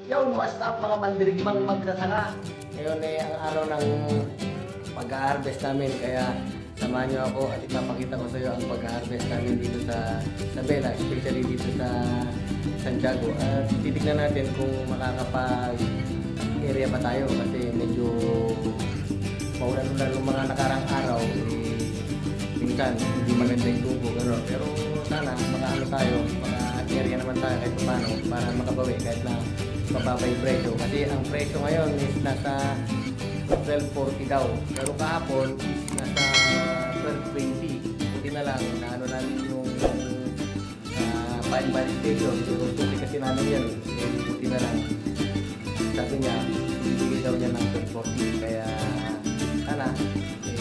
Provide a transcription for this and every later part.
Yung basta mga mandirigmang magsasaka. Ngayon ay ang araw ng pag-harvest namin, kaya samahan niyo ako at ipapakita ko sa iyo ang pag-harvest namin dito sa Bela, especially dito sa Santiago. At titignan natin kung makakapag-area pa tayo kasi medyo maulan-ulan ng mga nakarang araw. Minsan hindi maganda yung tubo, gano'n. Pero sana makaano tayo, maka-area naman tayo kahit paano para makabawi kahit na mababa yung presyo. Kasi ang presyo ngayon is nasa 12.40 daw. Pero kahapon is nasa 12.20. Buti na lang na ano namin yung Pine Valley Station. So tuloy kasi namin yan. Buti na lang. Sabi niya, bibigay daw niya ng 12.40. Kaya sana,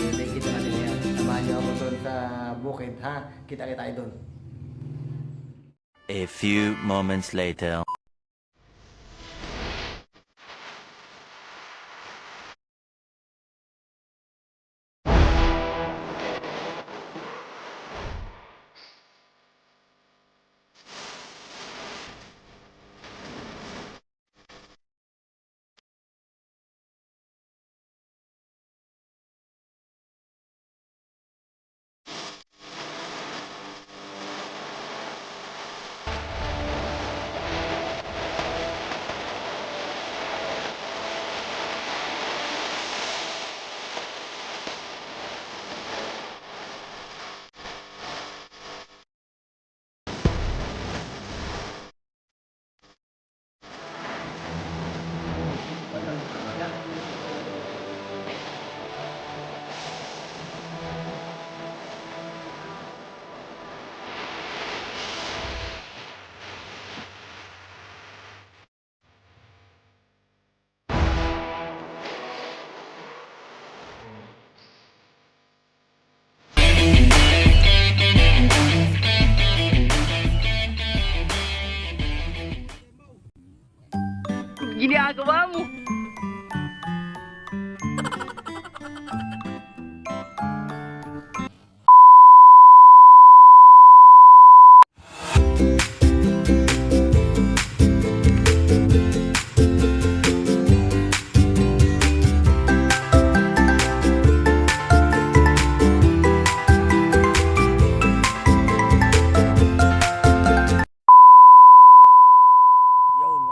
kita natin yan. Samahan niyo ako doon sa bukid, ha? Kita-kita tayo doon. A few moments later. Ginagawa mo?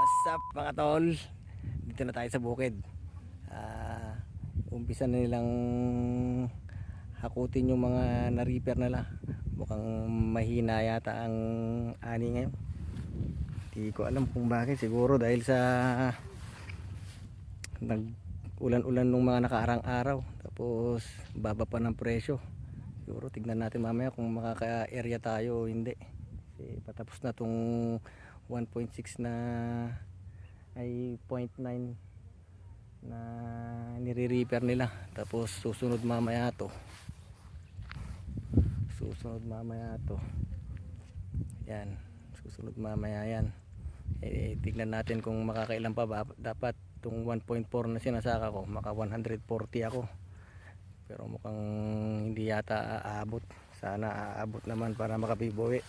What's up mga tol? Dito na tayo sa bukid. Umpisa na nilang hakutin yung mga na-repair nila. Mukhang mahina yata ang ani ngayon. Hindi ko alam kung bakit. Siguro dahil sa nag-ulan-ulan nung mga nakaarang araw. Tapos baba pa ng presyo. Siguro tignan natin mamaya kung makaka-area tayo o hindi. Kasi patapos na tong 1.6 na ay 0.9 na nire-repair nila. Tapos susunod mamaya to. Yan, susunod mamaya yan. Tignan natin kung makakailan pa ba. Dapat tong 1.4 na sinasaka ko, maka 140 ako. Pero mukhang hindi yata aabot. Sana aabot naman para makabibuwi.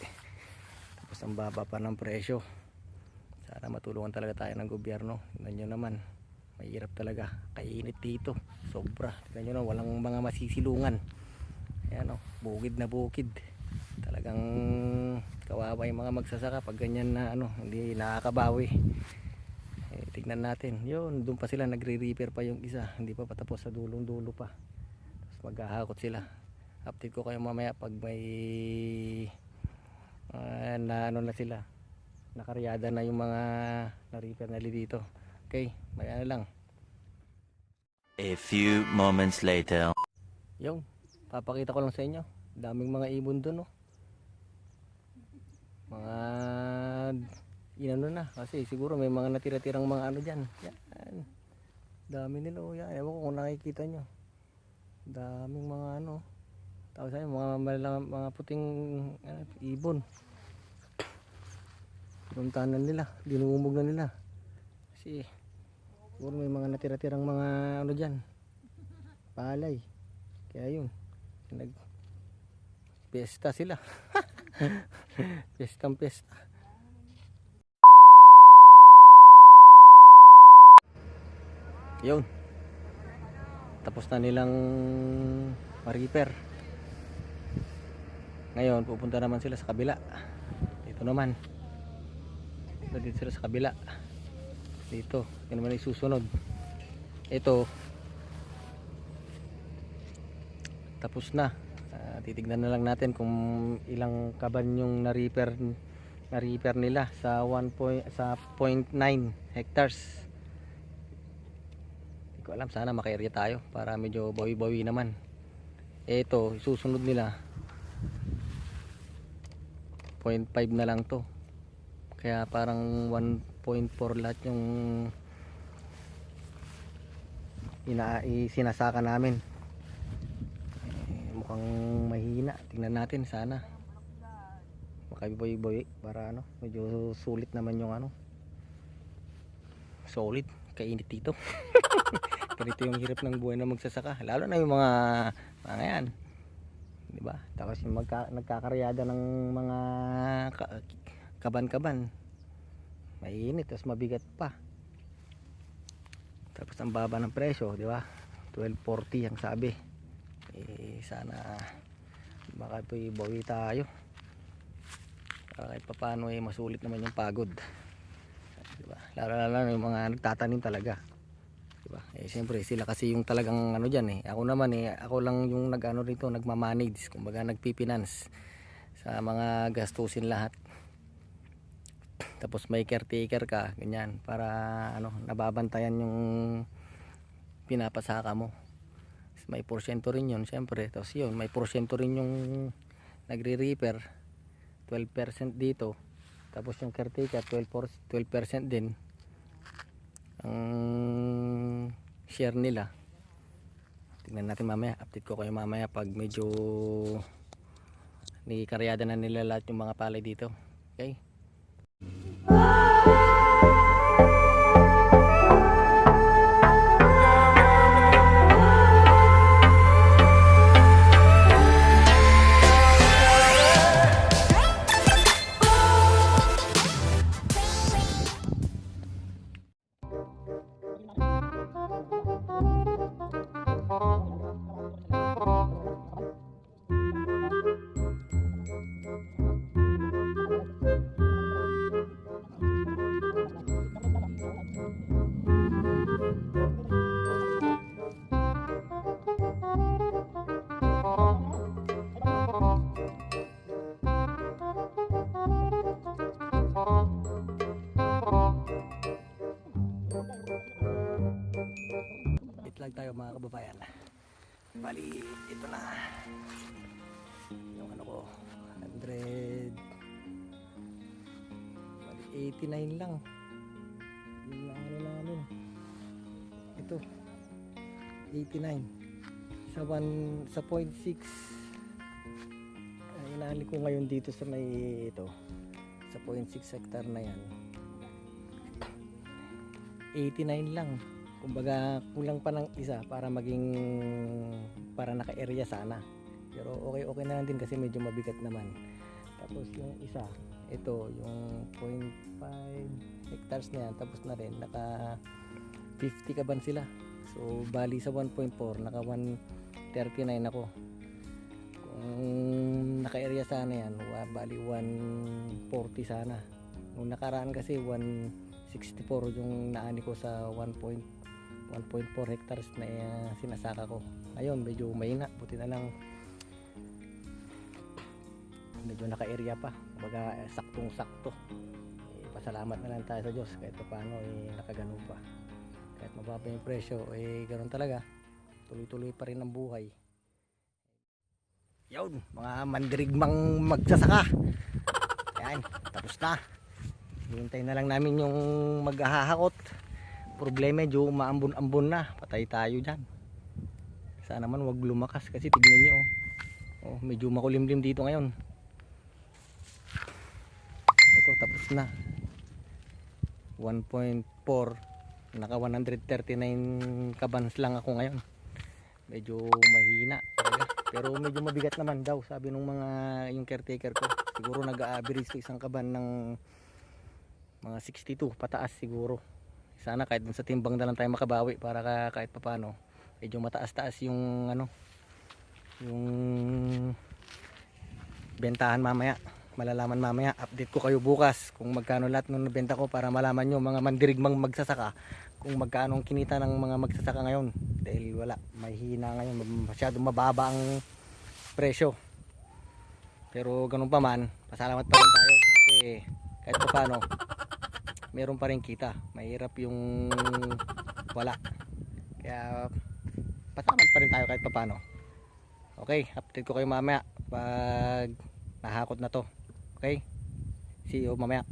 Tapos ang baba pa ng presyo. Sana matulungan talaga tayo ng gobyerno. Tignan nyo naman, mahirap talaga, kainit dito, sobra. Tignan nyo na, walang mga masisilungan. Ayan o, bukid na bukid. Talagang kawawa yung mga magsasaka pag ganyan na ano, hindi nakakabawi. Tignan natin, yun, doon pa sila, nagre-repair pa yung isa, hindi pa patapos, sa dulong dulo pa. Tapos maghahakot sila. Update ko kayo mamaya pag may na ano na sila, nakaryada na yung mga na-repair na dito. Okay, may ano lang. A few moments later. Yung papakita ko lang sa inyo Daming mga ibon doon, oh. Mga inano na kasi siguro may mga natira-tirang mga ano diyan. Yan. Dami nila, oh. Yan. Ewan ko kung nakikita nyo. Daming mga ano. Tapos ayun, mga puting ibon. Pinuntahan na nila, dinumog na nila. Kasi siguro may mga natira-tirang mga ano diyan. Palay. Kaya yun. Pesta sila. Pestang pesta. Yun. Tapos na nilang ma-repair. Ngayon pupunta naman sila sa kabila. Dito naman. Dito sila sa kabila. Dito. Yan naman yung susunod. Ito. Tapos na. Titignan na lang natin kung ilang kaban yung na-repair nila sa 0.9 hectares. Hindi ko alam, sana maka-area tayo para medyo bawi-bawi naman. Ito, susunod nila 0.5 na lang to. Kaya parang 1.4 lahat yung sinasaka namin. Mukhang mahina. Tingnan natin, sana makabiboy-boy para ano, medyo sulit naman yung ano. Solid, kainit dito. Ganito yung hirap ng buhay na magsasaka, lalo na yung mga yan, di ba? Tapos yung nagkakaryada ng mga kaban-kaban, mainit, tapos mabigat pa. Tapos ang baba ng presyo, di ba? 12.40 ang sabi. Sana baka bawi tayo para kahit paano masulit naman yung pagod, diba? Lalo yung mga nagtatanim talaga, diba? Siyempre sila kasi yung talagang ano dyan. Ako naman ako lang yung nag-ano rito, nagmamanage, kumbaga nagpipinance sa mga gastusin lahat. Tapos may caretaker ka, ganyan, para ano, nababantayan yung pinapasaka mo. May porsyento rin yun, siyempre. Tapos yun, may porsyento rin yung nagre-repair, 12% dito. Tapos yung caretaker 12% din ang share nila. Tingnan natin mamaya, update ko kayo mamaya pag medyo nikaryada na nila lahat yung mga palay dito. Okay. Lang tayo mga kababayan. Bali, ito na yung ano ko, 100 bali 89 lang yung ano namin. Ito 89 sa 0.6. Inali ko ngayon dito sa may ito sa 0.6 hectare na yan, 89 lang. Kumbaga kulang pa ng isa para naka-area sana. Pero okay na lang din kasi medyo mabigat naman. Tapos yung isa, ito yung 0.5 hectares na yan, tapos na rin naka 50 kaban sila. So bali sa 1.4 naka 139 ako. Kung naka-area sana yan, bali 140 sana. Nung nakaraan kasi 164 yung naani ko sa 1.4 hectares na sinasaka ko. Ayun, medyo mahina, buti na lang medyo naka-area pa, kumbaga saktong sakto. Pasalamat na lang tayo sa Diyos kahit paano nakagano pa, kahit mababa yung presyo, ganoon talaga, tuloy-tuloy pa rin ang buhay. Yun, mga mandirigmang magsasaka. Ayan, tapos na. Hintay na lang namin yung maghahakot. Problema medyo maambon-ambon na. Patay tayo dyan. Sana naman wag lumakas kasi tignan nyo. Oh, medyo makulimlim dito ngayon. Ito tapos na. 1.4. Naka 139 kabans lang ako ngayon. Medyo mahina talaga. Pero medyo mabigat naman daw sabi nung mga yung caretaker ko. Siguro nag-a-average to isang kaban ng mga 62 pataas siguro. Sana kahit dun sa timbang na lang tayo makabawi para kahit papano medyo mataas-taas yung ano yung bentahan mamaya. Malalaman mamaya, update ko kayo bukas kung magkano lahat nung nabenta ko para malaman nyo mga mandirigmang magsasaka kung magkano ang kinita ng mga magsasaka ngayon. Dahil wala, mahina ngayon, masyadong mababa ang presyo. Pero ganun pa man, pasalamat pa rin tayo kasi kahit pa paano meron pa rin kita. Mahirap yung wala. Kaya pasalamat pa rin tayo kahit pa paano. Okay, update ko kayo mamaya pag nahakot na to. Okay, see you mamaya.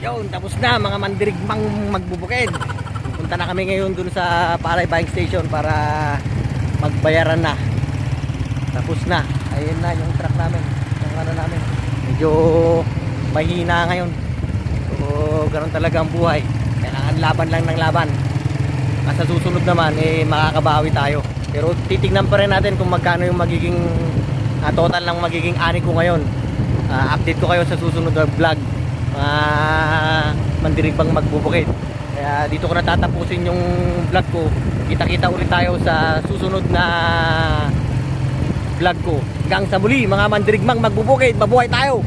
Yun, tapos na mga mandirigmang magbubukid. Punta na kami ngayon dun sa Palay Buying Station para magbayaran na. Tapos na. Ayun na yung truck namin. Yung ano namin. Medyo mahina ngayon. So, ganun talaga ang buhay. Kailangan laban lang ng laban. Sa susunod naman, makakabawi tayo. Pero titignan pa rin natin kung magkano yung magiging total ng magiging ani ko ngayon. Update ko kayo sa susunod na vlog. Mandirigmang magbubukid. Kaya dito ko natatapusin yung vlog ko. Kita-kita ulit tayo sa susunod na vlog ko. Hanggang sa muli mga mandirigmang magbubukid. Mabuhay tayo!